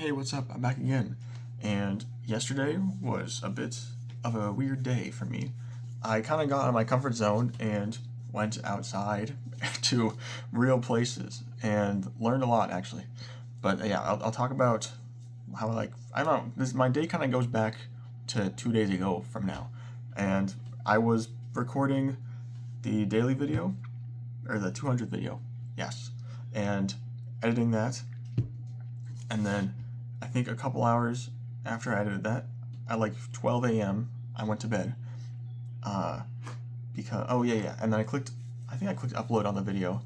Hey, what's up? I'm back again. And yesterday was a bit of a weird day for me. I kind of got out of my comfort zone and went outside to real places and learned a lot, actually. But yeah, I'll talk about how, I don't know, my day kind of goes back to 2 days ago from now. And I was recording the daily video, or the 200th video, yes, and editing that. And then I think a couple hours after I edited that, at like 12 a.m., I went to bed. Because, oh yeah, and then I think I clicked upload on the video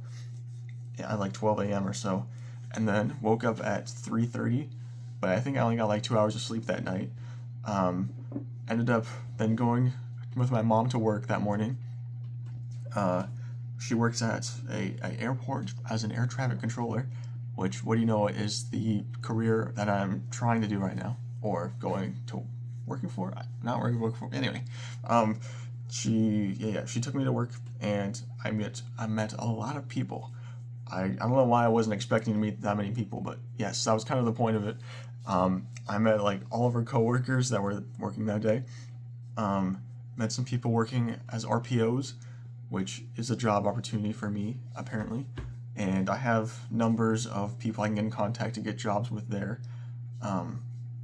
at like 12 a.m. or so, and then woke up at 3:30, but I think I only got like 2 hours of sleep that night. Ended up then going with my mom to work that morning. She works at a airport as an air traffic controller, which, what do you know, is the career that I'm trying to do right now, or going to working for, not working for. Anyway, she took me to work, and I met a lot of people. I don't know why I wasn't expecting to meet that many people, but yes, that was kind of the point of it. I met like all of her coworkers that were working that day. Met some people working as RPOs, which is a job opportunity for me, apparently. And I have numbers of people I can get in contact to get jobs with there.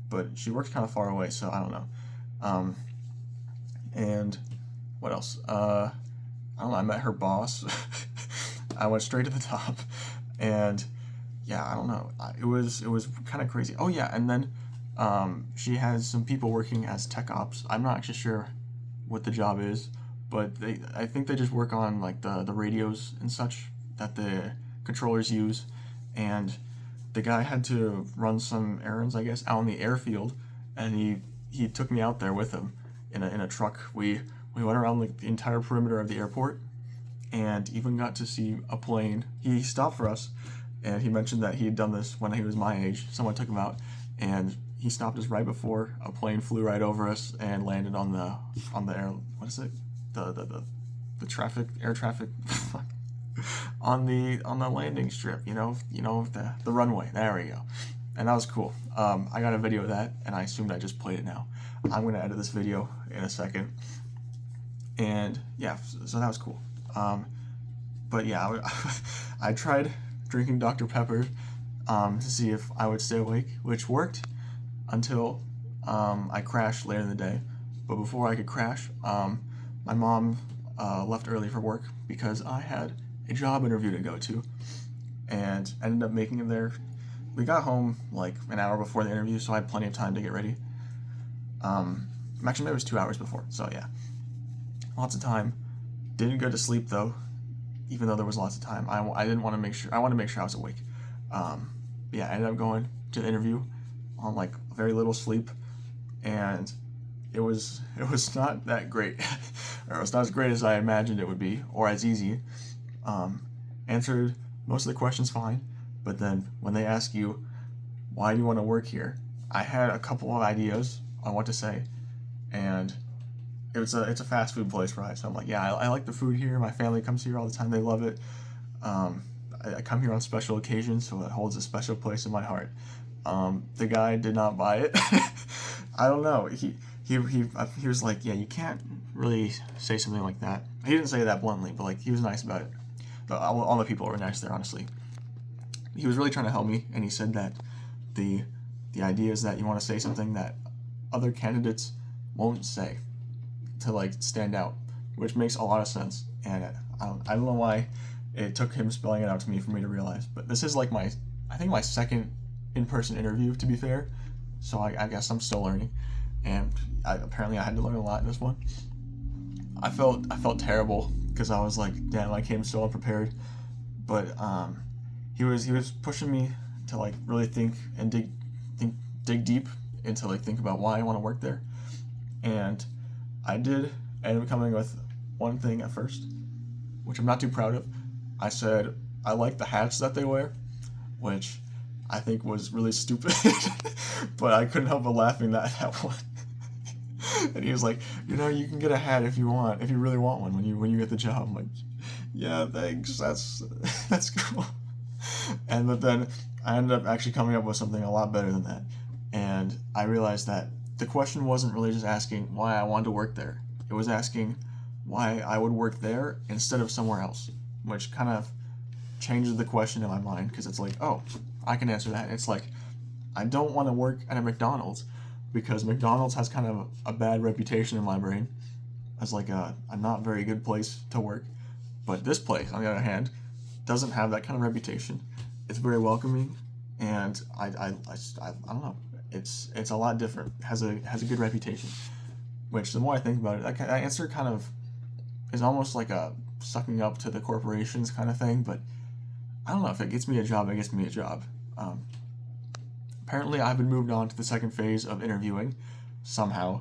But she works kind of far away, so I don't know. And what else? I don't know, I met her boss. I went straight to the top. And yeah, I don't know. It was kind of crazy. Oh yeah, and then she has some people working as tech ops. I'm not actually sure what the job is, but I think they just work on like the radios and such that the controllers use. And the guy had to run some errands, I guess, out in the airfield, and he took me out there with him in a truck. We went around like the entire perimeter of the airport, and even got to see a plane. He stopped for us, and he mentioned that he had done this when he was my age. Someone took him out, and he stopped us right before a plane flew right over us and landed on the air. What is it? The air traffic. on the landing strip. The runway. There we go. And that was cool. I got a video of that, and I assumed I just played it now. I'm gonna edit this video in a second. And yeah, so that was cool. But yeah, I tried drinking Dr. Pepper to see if I would stay awake, which worked until I crashed later in the day. But before I could crash, my mom left early for work because I had a job interview to go to, and ended up making it there. We got home like an hour before the interview, so I had plenty of time to get ready. Actually, maybe it was 2 hours before, so yeah. Lots of time. Didn't go to sleep though, even though there was lots of time. I didn't want to make sure. I wanted to make sure I was awake. Yeah, I ended up going to the interview on like very little sleep, and it was not that great, or it was not as great as I imagined it would be, or as easy. Answered most of the questions fine, but then when they ask you, why do you want to work here? I had a couple of ideas on what to say, and it's a fast food place, right? So I'm like, yeah, I like the food here. My family comes here all the time. They love it. I come here on special occasions, so it holds a special place in my heart. The guy did not buy it. I don't know. He was like, yeah, you can't really say something like that. He didn't say that bluntly, but like he was nice about it. All the people were nice there, honestly. He was really trying to help me, and he said that the idea is that you want to say something that other candidates won't say to like stand out, which makes a lot of sense. And I don't know why it took him spelling it out to me for me to realize. But this is like I think my second in-person interview, to be fair. So I guess I'm still learning, and apparently I had to learn a lot in this one. I felt terrible because I was like, damn, I came so unprepared. But he was pushing me to like really think and dig deep into like think about why I want to work there. And I did end up coming with one thing at first, which I'm not too proud of. I said I like the hats that they wear, which I think was really stupid, but I couldn't help but laughing at that one. And he was like, you can get a hat if you really want one when you get the job. I'm like, yeah, thanks, that's cool. But then I ended up actually coming up with something a lot better than that. And I realized that the question wasn't really just asking why I wanted to work there. It was asking why I would work there instead of somewhere else, which kind of changes the question in my mind because it's like, oh, I can answer that. It's like, I don't want to work at a McDonald's because McDonald's has kind of a bad reputation in my brain as like a not very good place to work. But this place, on the other hand, doesn't have that kind of reputation. It's very welcoming, and I don't know. It's a lot different. It has a good reputation. Which the more I think about it, that answer kind of is almost like a sucking up to the corporations kind of thing. But I don't know, if it gets me a job, it gets me a job. Apparently, I've been moved on to the second phase of interviewing somehow.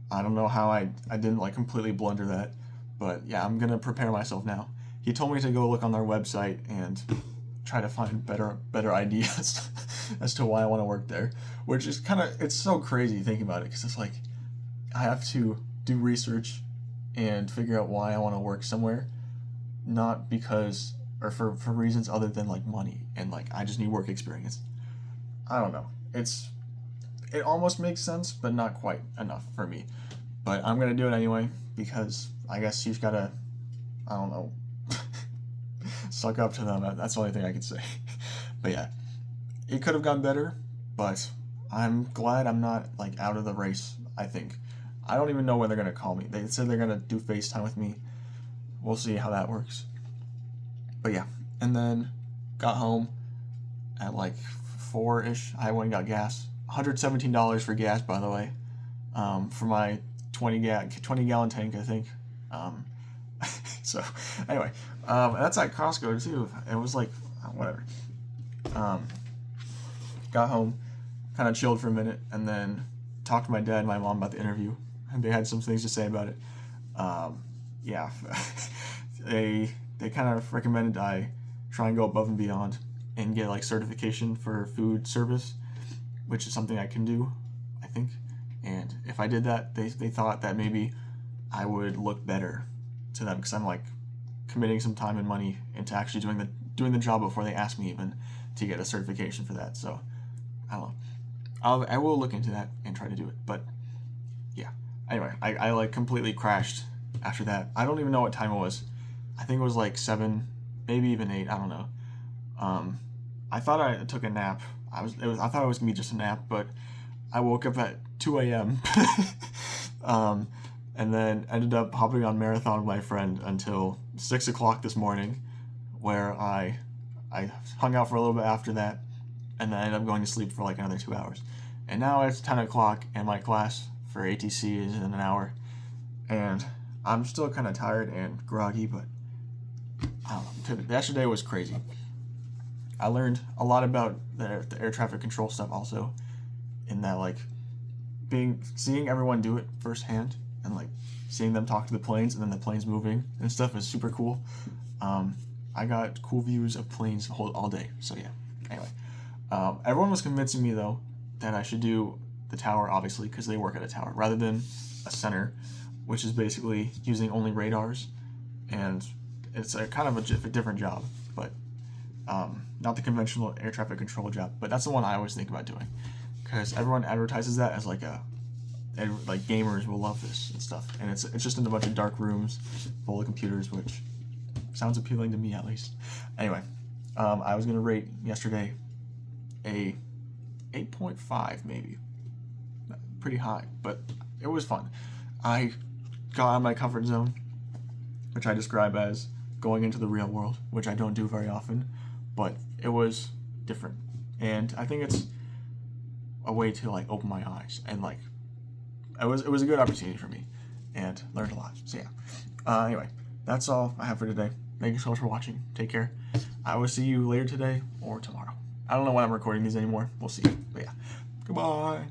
I don't know how I didn't like completely blunder that, but yeah, I'm gonna prepare myself now. He told me to go look on their website and try to find better ideas as to why I want to work there, which is it's so crazy thinking about it because it's like I have to do research and figure out why I want to work somewhere, not because or for reasons other than like money and like I just need work experience. I don't know. It almost makes sense, but not quite enough for me. But I'm gonna do it anyway because I guess you've gotta, I don't know, suck up to them. That's the only thing I can say. But yeah, it could have gone better, but I'm glad I'm not like out of the race. I think I don't even know when they're gonna call me. They said they're gonna do FaceTime with me. We'll see how that works. But yeah, and then got home at like 4-ish. I went and got gas. $117 for gas, by the way, for my 20 gallon tank, I think. So anyway, that's at Costco too. It was like whatever. Got home, kind of chilled for a minute, and then talked to my dad and my mom about the interview, and they had some things to say about it. Yeah, they kind of recommended I try and go above and beyond and get like certification for food service, which is something I can do, I think. And if I did that, they thought that maybe I would look better to them because I'm like committing some time and money into actually doing the job before they ask me even to get a certification for that. So I don't know. I will look into that and try to do it. But yeah. Anyway, I like completely crashed after that. I don't even know what time it was. I think it was like 7, maybe even 8. I don't know. I thought I took a nap. I thought it was gonna be just a nap, but I woke up at 2 a.m. And then ended up hopping on marathon with my friend until 6 o'clock this morning, where I hung out for a little bit after that, and then I ended up going to sleep for like another 2 hours. And now it's 10 o'clock, and my class for ATC is in an hour, and I'm still kind of tired and groggy, but I don't know. Yesterday was crazy. I learned a lot about the air traffic control stuff also, in that like seeing everyone do it firsthand and like seeing them talk to the planes and then the planes moving and stuff is super cool. I got cool views of planes all day. So yeah. Anyway, everyone was convincing me though that I should do the tower, obviously, because they work at a tower, rather than a center, which is basically using only radars, and it's a kind of a different job, but not the conventional air traffic control job. But that's the one I always think about doing, because everyone advertises that as like gamers will love this and stuff, and it's just in a bunch of dark rooms full of computers, which sounds appealing to me at least. Anyway, I was gonna rate yesterday a 8.5 maybe, pretty high, but it was fun. I got out of my comfort zone, which I describe as going into the real world, which I don't do very often, but it was different, and I think it's a way to like open my eyes, and like it was a good opportunity for me, and learned a lot. So yeah. Anyway, that's all I have for today. Thank you so much for watching. Take care. I will see you later today or tomorrow. I don't know when I'm recording these anymore. We'll see. But yeah. Goodbye.